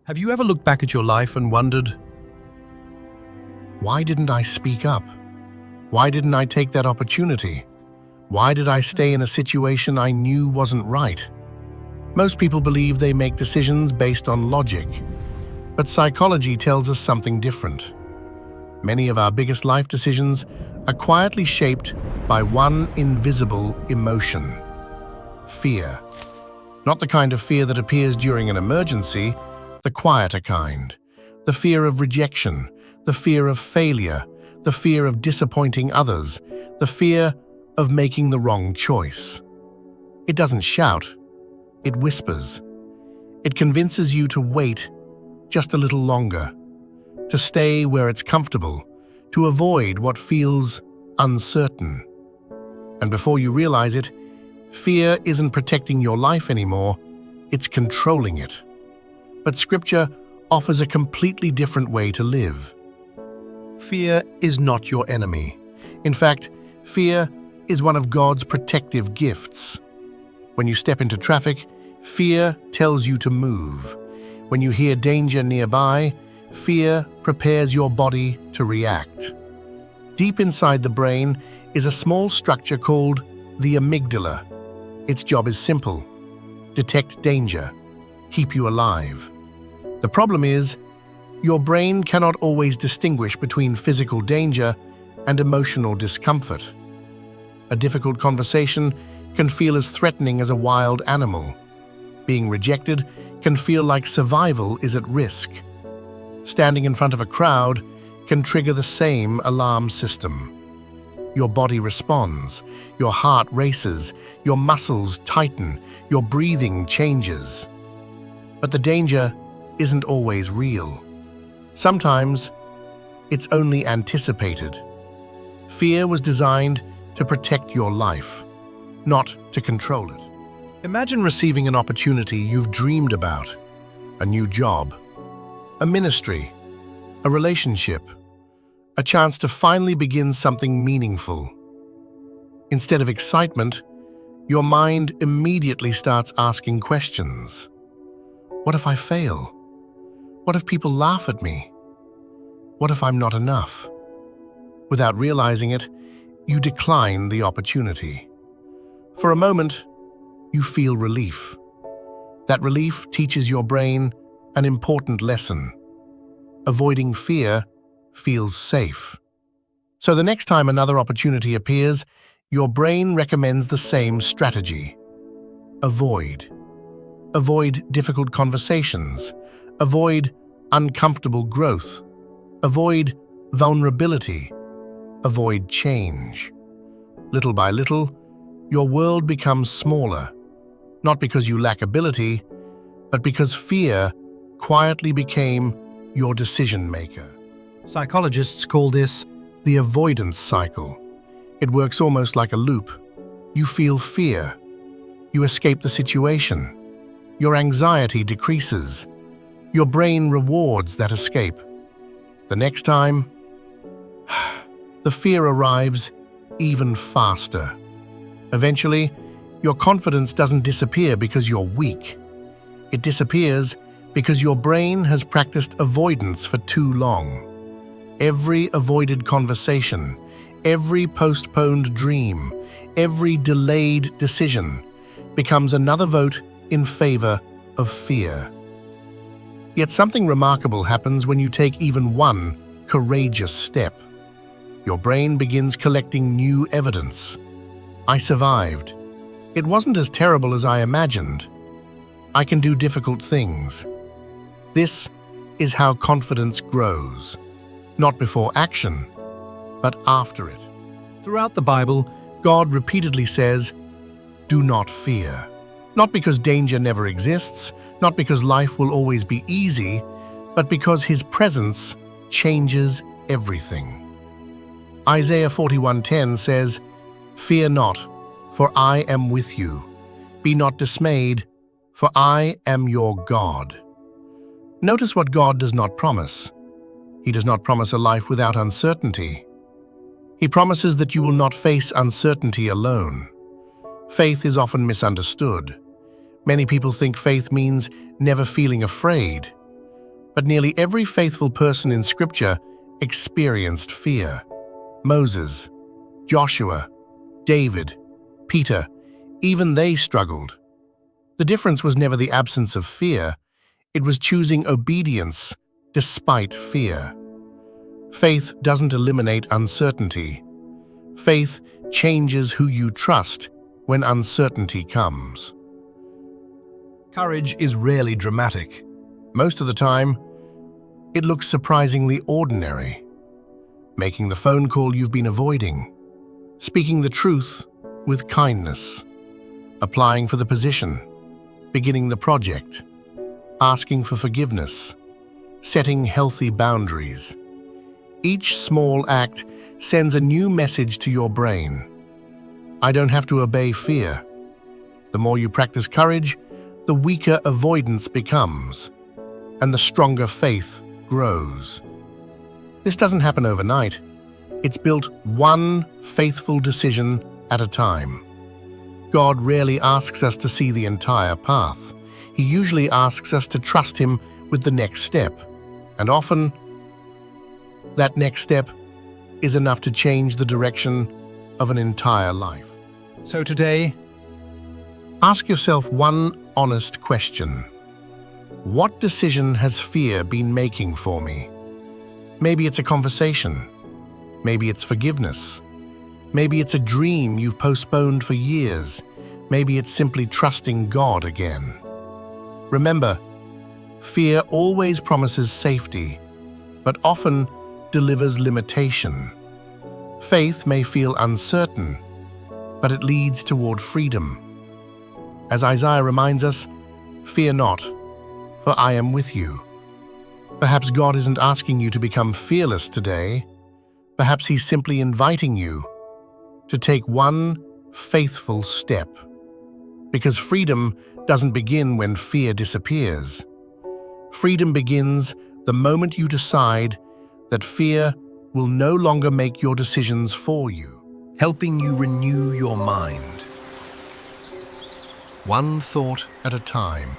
Have you ever looked back at your life and wondered, why didn't I speak up? Why didn't I take that opportunity? Why did I stay in a situation I knew wasn't right? Most people believe they make decisions based on logic, but psychology tells us something different. Many of our biggest life decisions are quietly shaped by one invisible emotion: fear. Not the kind of fear that appears during an emergency, the quieter kind. The fear of rejection, the fear of failure, the fear of disappointing others, the fear of making the wrong choice. It doesn't shout, it whispers. It convinces you to wait just a little longer, to stay where it's comfortable, to avoid what feels uncertain. And before you realize it, fear isn't protecting your life anymore, it's controlling it. But Scripture offers a completely different way to live. Fear is not your enemy. In fact, fear is one of God's protective gifts. When you step into traffic, fear tells you to move. When you hear danger nearby, fear prepares your body to react. Deep inside the brain is a small structure called the amygdala. Its job is simple: detect danger, keep you alive. The problem is, your brain cannot always distinguish between physical danger and emotional discomfort. A difficult conversation can feel as threatening as a wild animal. Being rejected can feel like survival is at risk. Standing in front of a crowd can trigger the same alarm system. Your body responds, your heart races, your muscles tighten, your breathing changes. But the danger isn't always real. Sometimes it's only anticipated. Fear was designed to protect your life, not to control it. Imagine receiving an opportunity you've dreamed about: a new job, a ministry, a relationship, a chance to finally begin something meaningful. Instead of excitement, your mind immediately starts asking questions. What if I fail? What if people laugh at me? What if I'm not enough? Without realizing it, you decline the opportunity. For a moment, you feel relief. That relief teaches your brain an important lesson. Avoiding fear feels safe. So the next time another opportunity appears, your brain recommends the same strategy. Avoid. Avoid difficult conversations. Avoid uncomfortable growth. Avoid vulnerability. Avoid change. Little by little, your world becomes smaller, not because you lack ability, but because fear quietly became your decision maker. Psychologists call this the avoidance cycle. It works almost like a loop. You feel fear. You escape the situation. Your anxiety decreases. Your brain rewards that escape. The next time, the fear arrives even faster. Eventually, your confidence doesn't disappear because you're weak. It disappears because your brain has practiced avoidance for too long. Every avoided conversation, every postponed dream, every delayed decision becomes another vote in favor of fear. Yet something remarkable happens when you take even one courageous step. Your brain begins collecting new evidence. I survived. It wasn't as terrible as I imagined. I can do difficult things. This is how confidence grows, not before action, but after it. Throughout the Bible, God repeatedly says, "Do not fear." Not because danger never exists, not because life will always be easy, but because His presence changes everything. Isaiah 41:10 says, "Fear not, for I am with you. Be not dismayed, for I am your God." Notice what God does not promise. He does not promise a life without uncertainty. He promises that you will not face uncertainty alone. Faith is often misunderstood. Many people think faith means never feeling afraid. But nearly every faithful person in Scripture experienced fear. Moses, Joshua, David, Peter, even they struggled. The difference was never the absence of fear, it was choosing obedience despite fear. Faith doesn't eliminate uncertainty. Faith changes who you trust when uncertainty comes. Courage is rarely dramatic. Most of the time, it looks surprisingly ordinary. Making the phone call you've been avoiding, speaking the truth with kindness, applying for the position, beginning the project, asking for forgiveness, setting healthy boundaries. Each small act sends a new message to your brain. I don't have to obey fear. The more you practice courage, the weaker avoidance becomes, and the stronger faith grows. This doesn't happen overnight. It's built one faithful decision at a time. God rarely asks us to see the entire path. He usually asks us to trust Him with the next step. And often, that next step is enough to change the direction of an entire life. So today, ask yourself one honest question. What decision has fear been making for me? Maybe it's a conversation. Maybe it's forgiveness. Maybe it's a dream you've postponed for years. Maybe it's simply trusting God again. Remember, fear always promises safety, but often delivers limitation. Faith may feel uncertain, but it leads toward freedom. As Isaiah reminds us, fear not, for I am with you. Perhaps God isn't asking you to become fearless today. Perhaps He's simply inviting you to take one faithful step. Because freedom doesn't begin when fear disappears. Freedom begins the moment you decide that fear will no longer make your decisions for you. helping you renew your mind. One thought at a time.